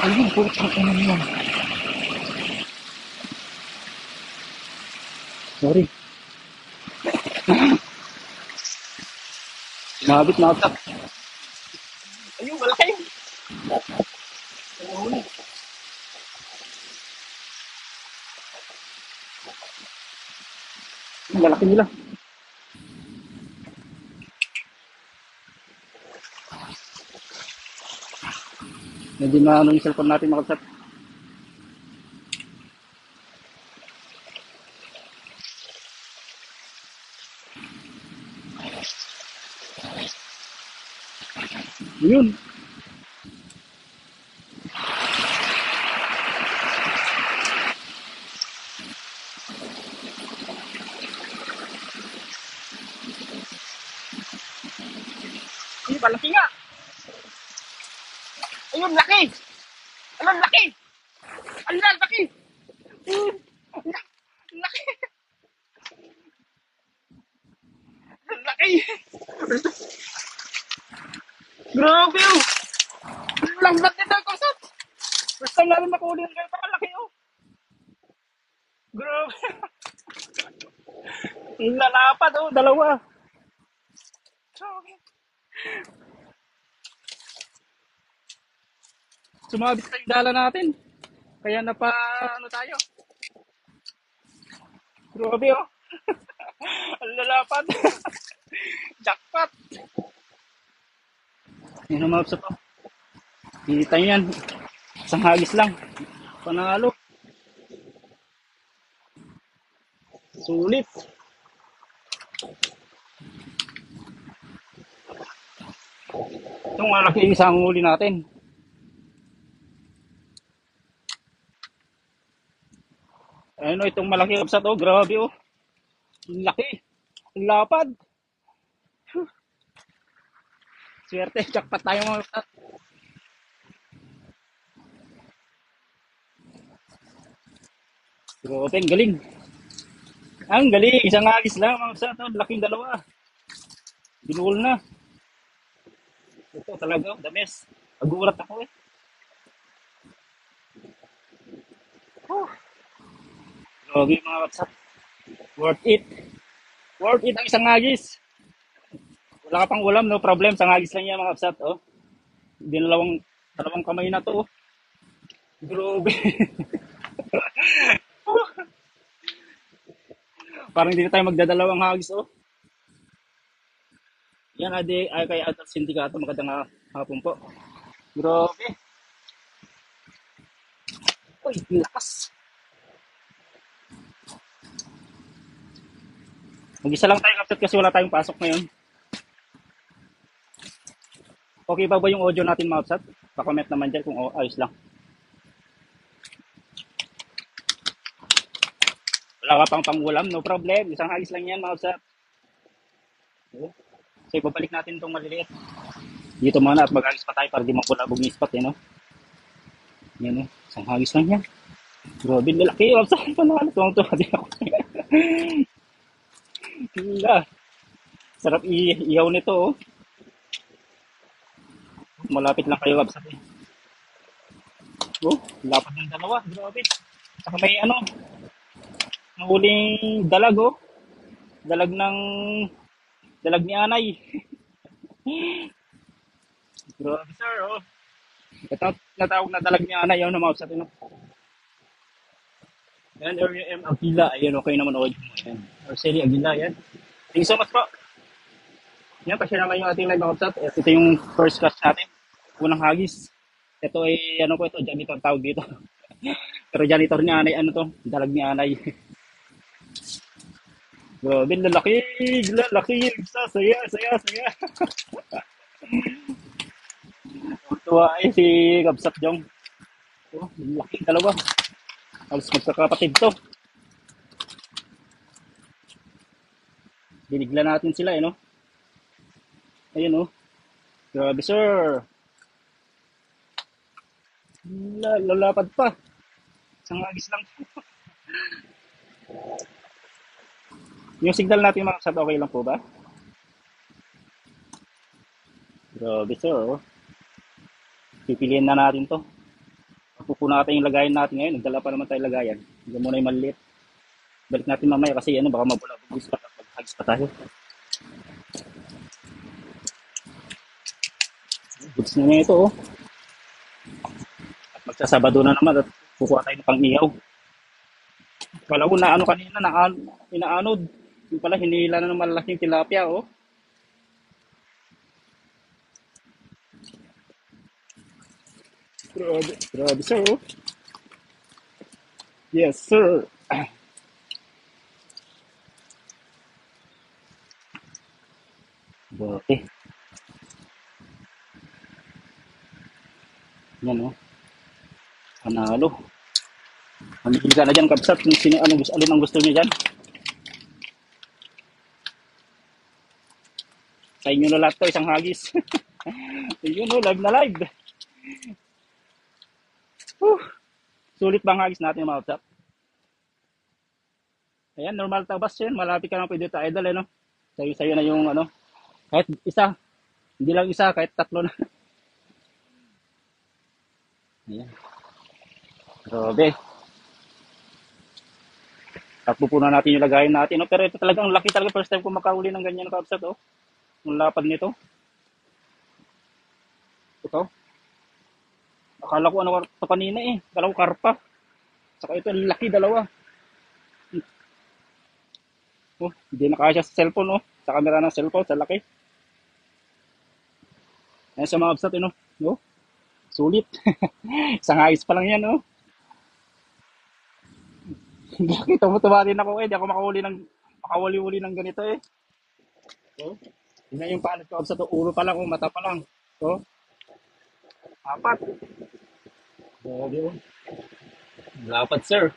Ayun, putang ina niyan. Sorry. Mabit na ako. Ayun, malaki. Ayun, malaki nila. Medyo na ano yung cellphone natin makasat. Ayun. Ayun, malaki nga. Ayun, laki. Ayun, laki. Ayun, laki. Ayun, laki. Laki. Grabe oh. Lambat nito yung kusot. First time namin makuli ng ganito kalaki oh. Grabe. Lalapad oh, dalawa. Sumabit sa yung dala natin. Kaya napa ano tayo. Grabe oh. Ang lalapad. Jackpot. Yan ang maps to. Kita nyo yan. Isang hagis lang. Panalo. Sulit. Itong malaki yung isang huli natin. Ayun o, itong malaki kapsat o. Grabe o. Ang laki. Ang lapad. Swerte. Jackpot tayo mga kapsat. Grabe, ang galing. Ang galing. Isang hagis lang mga kapsat o. Laking dalawa. Binuhol na. Ito talaga o. The best. Nagulat ako eh. Grabe mga kapsat. Worth it. Worth it ang isang hagis. Wala ka pang ulam, no problem. Isang hagis lang yan mga kapsat. Oh. Dalawang kamay na to. Oh. Grabe. Parang hindi na tayo magdadalawang hagis. Oh. Yan ade ay kay Adult Sindikato. Magandang hapon po. Grabe. Uy, lakas. Mag-isa lang tayo kapsat kasi wala tayong pasok ngayon. Okay ba ba yung audio natin mga kapsat? Pa-comment naman dyan kung ayos lang. Wala ka pang pangulam, no problem. Isang hagis lang yan mga kapsat. So ibabalik natin itong maliliit. Dito muna at mag-hagis pa tayo para di makulabog yung spot. No? Yan o, isang hagis lang yan. Grabe, lalaki. Kapsat, panalo. Tuwang-tuwa din ako. Hila. Sarap ihaw nito oh. Malapit lang kayo kapsat eh. Oh, lapad ng dalawa. Grabe. Saka may ano, nahuling dalag oh. Dalag ni Anay. Grabe sir oh. Ito natawag na dalag ni Anay yun na kapsat no. Yan, Area M Aguila. Ayan, okay naman ako. Ayan. Arceli Aguila, yan. Thank you so much po. Yan, pa-share naman yung ating live mga kapsat. Ito yung first catch natin. Unang hagis. Ito ay, ano po ito, janitor tawag dito. Pero janitor ni Anay, ano to? Dalag ni Anay. Grabe, lalaki. Saya. Tuwa ay si Kapsat Jong. Oh, lalaki, dalawa. Halos magkakapatid to. Binigla natin sila eh, no? Ayun, oh. Grabe, sir. Lalapad pa. Isang agis lang. Yung signal natin mga kapsat, okay lang po ba? Grabe, sir. Oh. Pipiliin na natin to. Pupuno natin yung lagayan natin ngayon. Nagdala pa naman tayo lagayan. Hindi muna yung maliit. Balik natin mamaya kasi ano, baka mabula-bugis pa kapag hagis pa tayo. Goods na nga ito, oh. At magsasabado na naman at kukuha tayo ng pang-ihaw. Kala ko na ano kanina, inaanod. Yung pala, hinihila na ng malaking tilapia, oh. Grabe, grabe, sir, oh. Yes, sir. Bote. Yan, oh. Panalo. Mamili ka na dyan, kabsat. Kung sino, alin ang gusto niyo dyan. Sa inyo na lahat to, isang hagis. Yun, oh, live na live. Whew. Sulit bang hagis natin mga kabsat? Ayan, normal tabas yan. Malapit ka lang pwede ta idol, eh, no? Sa'yo na yung, ano, kahit isa. Hindi lang isa, kahit tatlo na. Ayan. Grabe. At pupunan natin yung lagayin natin, no? Pero ito talagang laki talaga. First time ko makahuli ng ganyan, kabsat, oh. Yung lapad nito. Ito. Akala ko ano ito kanina, eh. Akala ko karpa. Saka ito, laki, dalawa. Oh, hindi nakasya sa cellphone, oh. Sa camera ng cellphone, sa laki. Ayan sa mga kabsat, no? No? Sulit. Isang ayos pa lang yan, oh. Nakita mo, tuwa din ako, eh. Di ako makawali-wali ng ganito, eh. Oh. Tingnan yung palat ko sa to. Ulo pa lang, oh. Mata pa lang. Oh. Apat. Oh, di ba? Dapat, sir.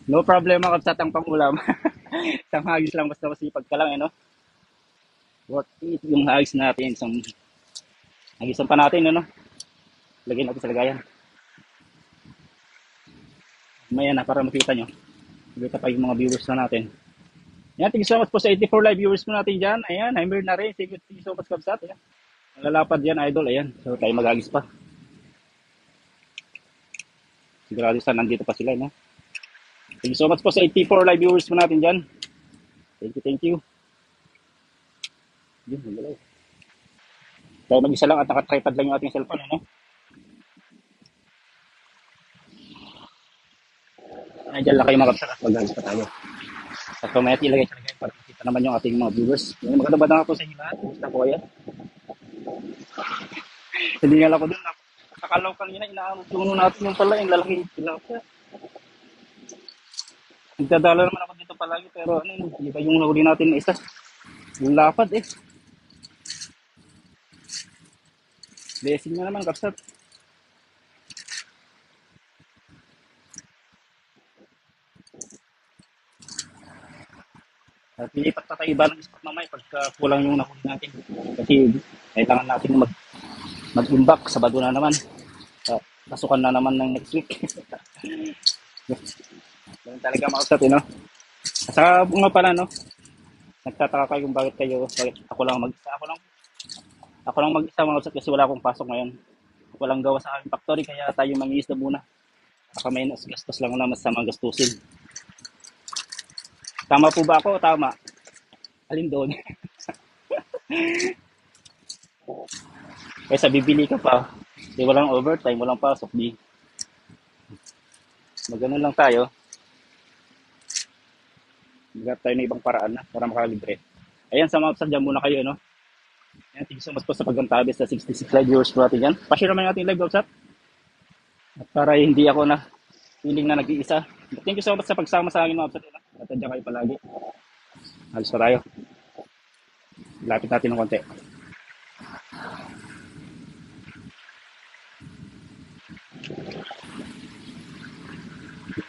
No problem ako sa tang pangulam. Isang hagis lang basta masipag ka lang, eh, no? Worth it yung hagis natin. Isang hagisan pa natin, no? Lagyan natin sa lagayan. Maya na para makita nyo. Makita pa yung mga viewers na natin. Yan, thank you so much po sa 84 live viewers po natin dyan. Ayan, Heimer na rin. Thank you so much, Kabsat. Ayan. Nalalapad yan, idol. Ayan, so tayo mag-agis pa. Sigurado sa nandito pa sila, no? Thank you so much po sa 84 live viewers po natin dyan. Thank you, thank you. Yun, magalaw. Tayo mag-isa lang at nakatripod lang yung ating cellphone, ano? Ayan, dyan lang kayo mga Kabsat at mag-agis pa tayo. At kung may ilagay talaga para makita naman yung ating mga viewers. Yan, maganda ba na ako sa inyo lahat? Gusto ko yan. Hindi nga lang ko dun. Nakakalaw kanina, inaano natin yung pala, yung lalaki tilapia. Nagdadala naman ako dito palagi, pero ano yun, hindi pa yung nahuli natin na isa. Yung lapad, eh. Blessing na naman, Kabsat. At lilipat pa tayo iba ng spot mamaya pagka kulang yung nahuli natin. Kasi kailangan natin mag-imbak, Sabado na naman. Pasukan na naman ng next week. Ganun talaga mga Kabsat, eh, no? Saka nga pala, no? Nagtataka kayo kung bakit ako lang mag-isa. Ako lang mag-isa mga Kabsat kasi wala akong pasok ngayon. Walang gawa sa aming factory kaya tayo mangiisda muna. Baka may gastos lang naman sa mga gastusin. Tama po ba ako o tama? Alin doon? Kaysa bibili ka pa, di walang overtime, walang pasok, di. Magano lang tayo. Maghanap tayo ng ibang paraan na para makalibre. Ayan, sa mga Kabsat, dyan muna kayo, no? Ayan, thank you so much po sa paggantabi sa 66 live viewers po natin dyan. Pa-share naman yung ating live, Kabsat. At para hindi ako na feeling na nag-iisa. Thank you so much sa pagsama sa akin mga Kabsat. At dyan kayo palagi. Halos pa tayo. Lapit natin ng konti.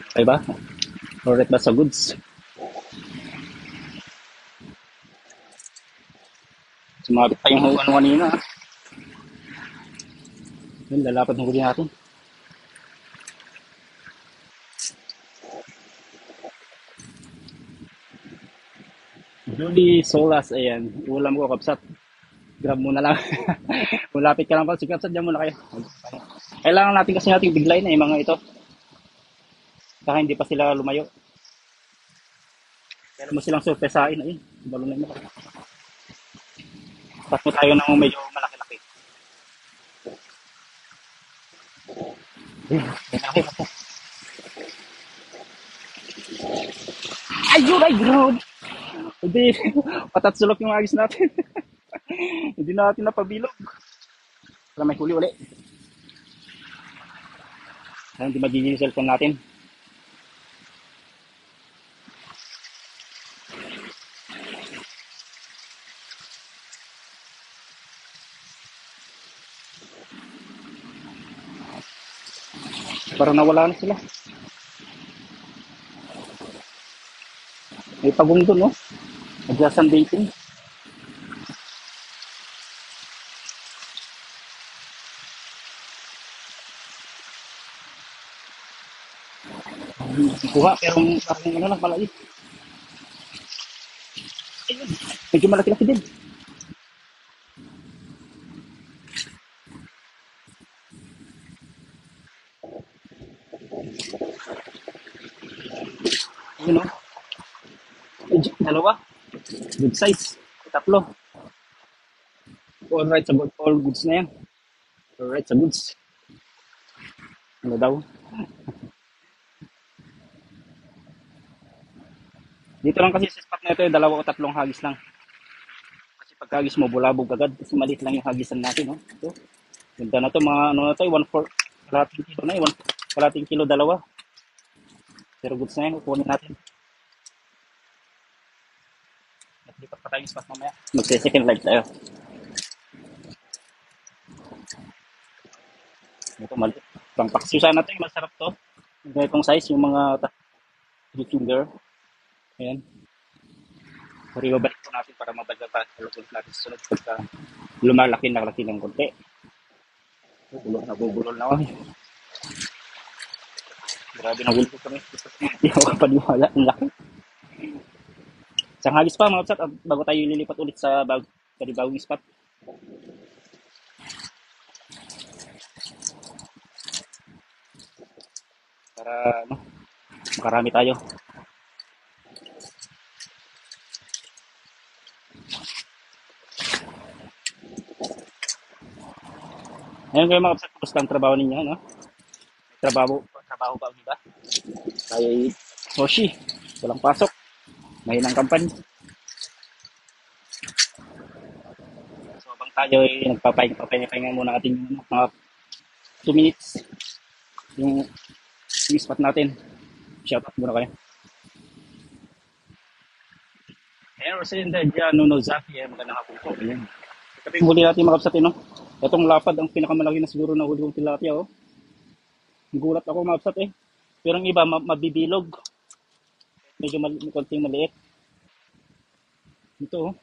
Okay ba? Alright ba sa goods? Sumabit pa yung ano kanina. Yun, lalapad ng huli natin. Julie Solas, ayan. Ulam ko, Kabsat. Grab muna lang. Kung lapit ka lang pala, sige, sadya muna kayo. Kailangan natin kasi nating biglayin na yung mga ito. Saka hindi pa sila lumayo. Kailan mo silang surpresahin. Ayun, balon na yun. Tapos mo tayo ng medyo malaki-laki. Ayun, malaki ako. Ayun, ay, grabe. Hindi, patatsulok yung agis natin. Hindi natin napabilog. Para may huli uli. Para hindi magiging yung cellphone natin. Para nawala na sila. May pagong doon, no? Adjacent dating. Kuha, pero parang ano lang, malaki. Ayun, medyo malaki-laki din. Ayun, no? Medyo, dalawa. Good size. Tatlo. All right sa good, all goods na yan. All right sa goods. Ano daw? Dito lang kasi sa spot na ito, dalawa o tatlong hagis lang. Kasi pagkagis mo, bulabog agad. Kasi maliit lang yung hagisan natin, no? Ito. Ganda na to, mga ano na to, 1/4. Kalating kilo na yun. Kalating kilo, dalawa. Pero goods na yan, kukunin natin. At lipat pa tayo yung spot mamaya. Magse-second life tayo. Ito, maliit. Pang paksiw sana to, yung masarap to. Ganitong size, yung mga finger. Ayan. Pero ibabalik po natin para mabagay pa sa loob natin sa sunod pagka lumalaki na laki ng konti. Nabubulol na ako. Grabe na gulpo kami. Hindi ako kapaniwala. Ang laki. Isang hagis pa mga kapsat bago tayo lilipat ulit sa bagong spot. Para ano, makarami tayo. Ngayon kayo mga kapsat, kumusta ang trabaho ninyo? No? Trabaho ba ang iba? Tayo ay Soshi. Walang pasok. Mahinang kampanya. So habang tayo ay nagpapahinga muna ating mga 2 minutes yung spot natin. Shout out muna kayo. Ayan, Rosenda Giano Nozaki. Magandang hapon po. Ayan. Kapag huli natin mga kapsat, no? Itong lapad ang pinakamalaki na siguro na huli kong tilapia, oh. Gulat ako mga kapsat, eh. Pero ang iba, mabibilog. Medyo konting maliit. Ito, oh.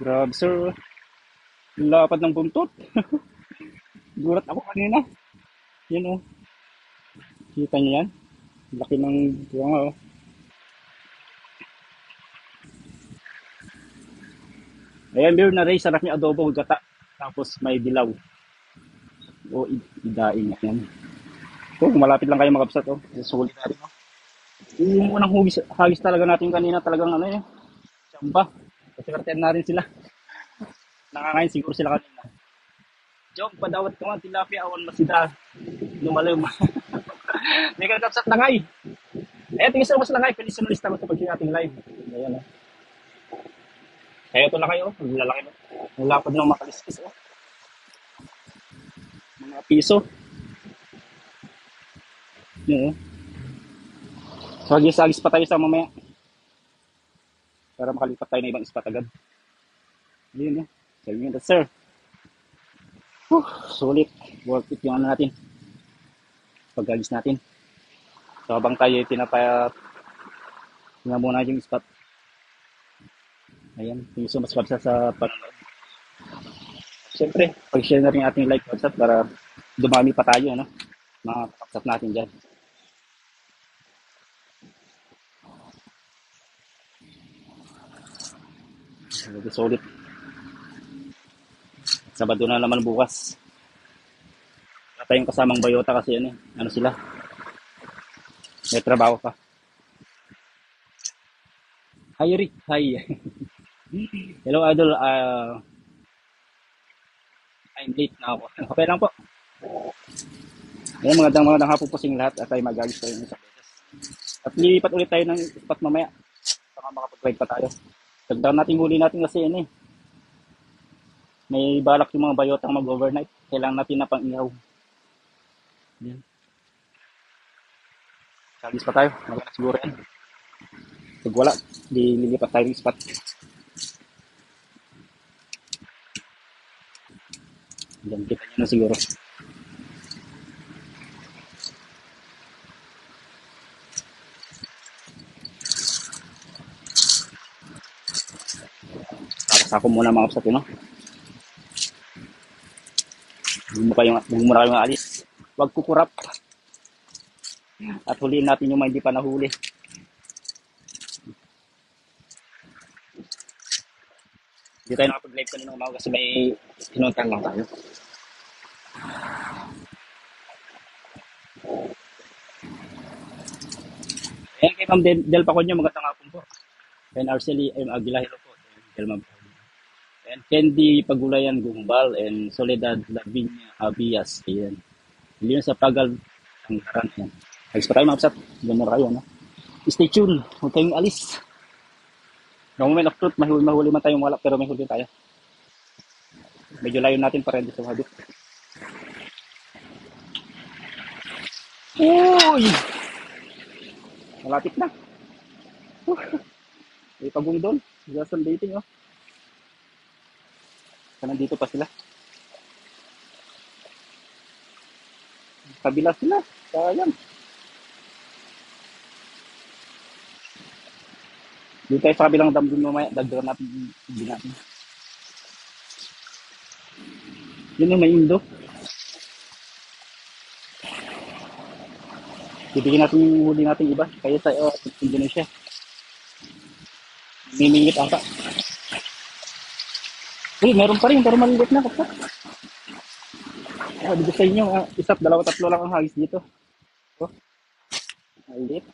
Grabe, sir. Lapad ng buntot. Gulat ako kanina. Yan, oh. Kita niyo yan? Laki ng bunga, oh. Ayan, beer na rin. Sarap niya adobo, gata. Tapos may dilaw. O, idaing. Yan. Oh, malapit lang kayo mga kapsat, oh. Sulit natin, oh. Yung unang hagis talaga natin kanina, talagang ano eh. Samba. Kasi kartean na rin sila. Nangangain siguro sila kanina. Jom, padawat ka man, tilapia, awan masida. Lumalim. May kakapsat na ngay. Eh, tingin sa mas na ngay. Pwede sinulista ko sa pag-ating live. Ayan, oh. Kaya ito na kayo. Ang lalaki, no? Ang lapad ng makaliskis, oh. Mga piso. Yun, oh. So, agis pa tayo sa mamaya. Para makalipat tayo na ibang spot agad. Yun, oh. Sabi nyo, sir. Sulit. Worth it yung ano natin. Pag-agis natin. So, habang tayo tingnan muna yung spot. Ayan. Thank you so much sa panonood. Siyempre, pag-share na rin ating like WhatsApp para dumami pa tayo, no? Mga kapsat natin dyan. Solid. Sabado na naman bukas. Wala tayong kasamang bayota kasi ano sila, may trabaho pa. Hi Rick, hi. Hello idol, I'm late na ako. Okay lang po. Ayan, magandang hapon po sa inyong lahat at tayo mag-alis tayo sa Betas. At lilipat ulit tayo ng spot mamaya. Baka makapag-ride pa tayo. Tagdaan natin huli natin kasi may balak yung mga bayotang mag-overnight. Kailangan natin na pang ihaw. Yan. Alis pa tayo. Maganda siguro yan. Pag wala, di lilipat tayo ng spot. Yan, kita nyo na siguro. Sako muna mga kapsat, Huwag mo na kayong alis. Huwag kukurap. At huliin natin yung mga hindi pa nahuli. Hindi tayo nakapag-live kanina umaga kasi may pinuntan lang tayo. Ayan kay Ma'am Del Paconyo, magandang hapon po. And Arceli M. Aguila, hello po. Del Ma'am. And Candy Pagulayan Gumbal and Soledad Lavinia Abias. Ayan. Hindi sa Pagal ang karan. Ayan. Alis pa tayo mga kapsat. Ganun kayo, Stay tuned. Huwag kayong alis. No moment of truth, mahuli man tayong wala, pero may huli tayo. Medyo layo natin para hindi sa hadip. Uy! Malapit na. May pagong doon. Just on dating, Nandito pa sila. Kabila sila. Sayang. Dito tayo sa kabilang dam din mamaya. Dagdagan natin. Hindi natin. Yun yung may indo. Bibigyan natin yung huli natin iba. Kaya tayo sa Indonesia. Mimingit ata. Uy, meron pa rin. Pero malilit na. Kapag. Dito sa inyo. Isa't, dalawa, tatlo lang ang hagis dito. Malilit.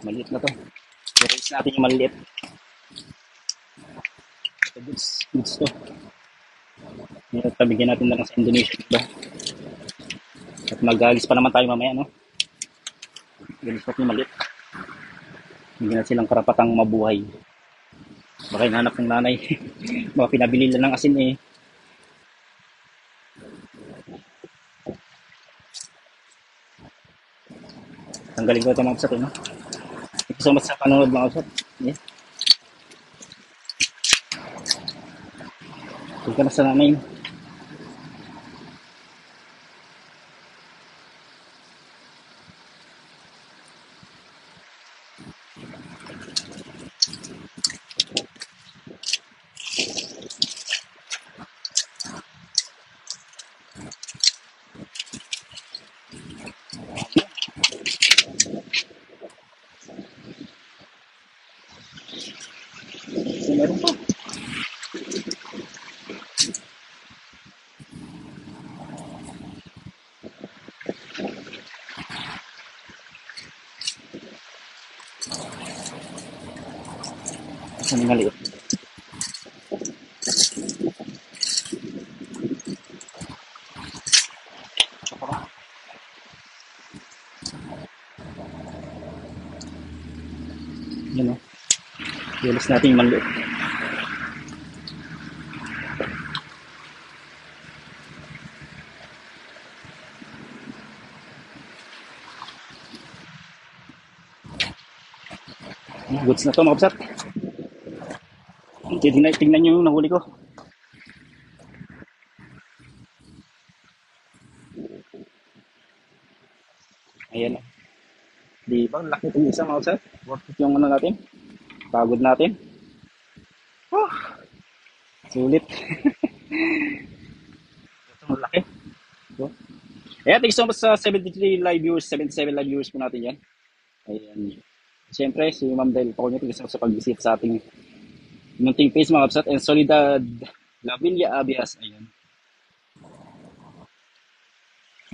Maliit na to. I-raise natin yung maliit. Ito, goods to. Bigyan natin lang sa Indonesia, diba? At mag-alis pa naman tayo mamaya, Galis natin yung maliit. Bigyan natin silang karapatang mabuhay. Baka hinahanap ng nanay. Baka pinabili lang ng asin, Tanggalin ko ito mga kapsat, Thank you so much sa panonood mga kapsat. Yeah. Huwag ka na sa nanay. Meron pa. Saan yung maliit? Yun, Galis natin yung maliit. Goods na to mga kapsat. Tingnan nyo yung nahuli ko. Ayan. Di ba? Laki itong isa mga kapsat. Worth it yung ano natin. Pagod natin. Oh, sulit. Ito, laki. Ito. Ayan, thank you so much sa 73 live viewers, 77 live viewers po natin yan. Ayan. Siyempre, si Ma'am Del Paco, thank you so much sa pag-visit sa ating munting face mga kapsat. And Solidad Lavilla Abias. Ayan.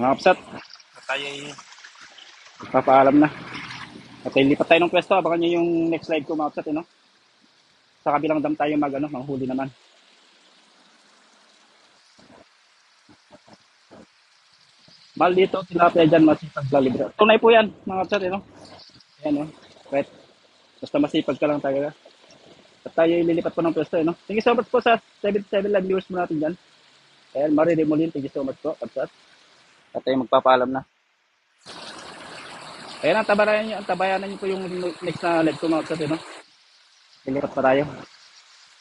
Mga kapsat, tayo ay magpapaalam na. At lipat tayo ng pwesto. Abangan nyo yung next live ko mga kapsat. Eh, no? Sa kabilang dam tayo manghuli naman. Mahal dito, tilapia dyan, masipag lalibra. Tunay po yan, mga kapsat. Eh, no? Ayan, no? Right. Basta masipag ka lang talaga. At tayo ililipat po ng pwesto. Eh, no? Thank you so much po sa 77 live viewers mo natin dyan. Ayan, Marie thank you so much po, kapsat. At tayo magpapaalam na. Ayan, ang tabayanan nyo po yung next na live ko mga kapsat. Eh, no? Lilipat pa tayo.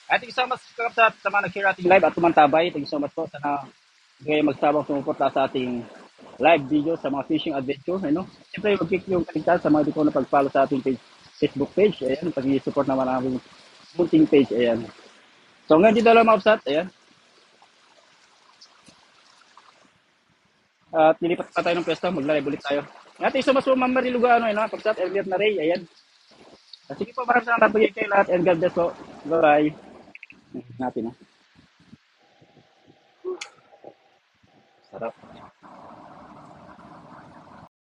At thank you so much sa mga nag-share ating live at tumantabay. Thank you so much po. Sana kayo magsabang sumuporta sa ating live video sa mga fishing adventure. Ano? Siyempre, mag-click yung kaligtan sa mga di ko na pag-follow sa ating Facebook page. Ayan, pag-i-support naman ang aming bunting page. Ayan. So, ngayon dito lang mga kapsat. Ayan. At nilipat pa tayo ng pwesto. Mag-live ulit tayo. At thank you so much po, Ma'am Marie Lugano. Ayan, kapsat. Elliot na Ray. Ayan. At sige po, maraming salamat po kayo lahat. And God bless po. Bye-bye. Natin, ha? Sarap.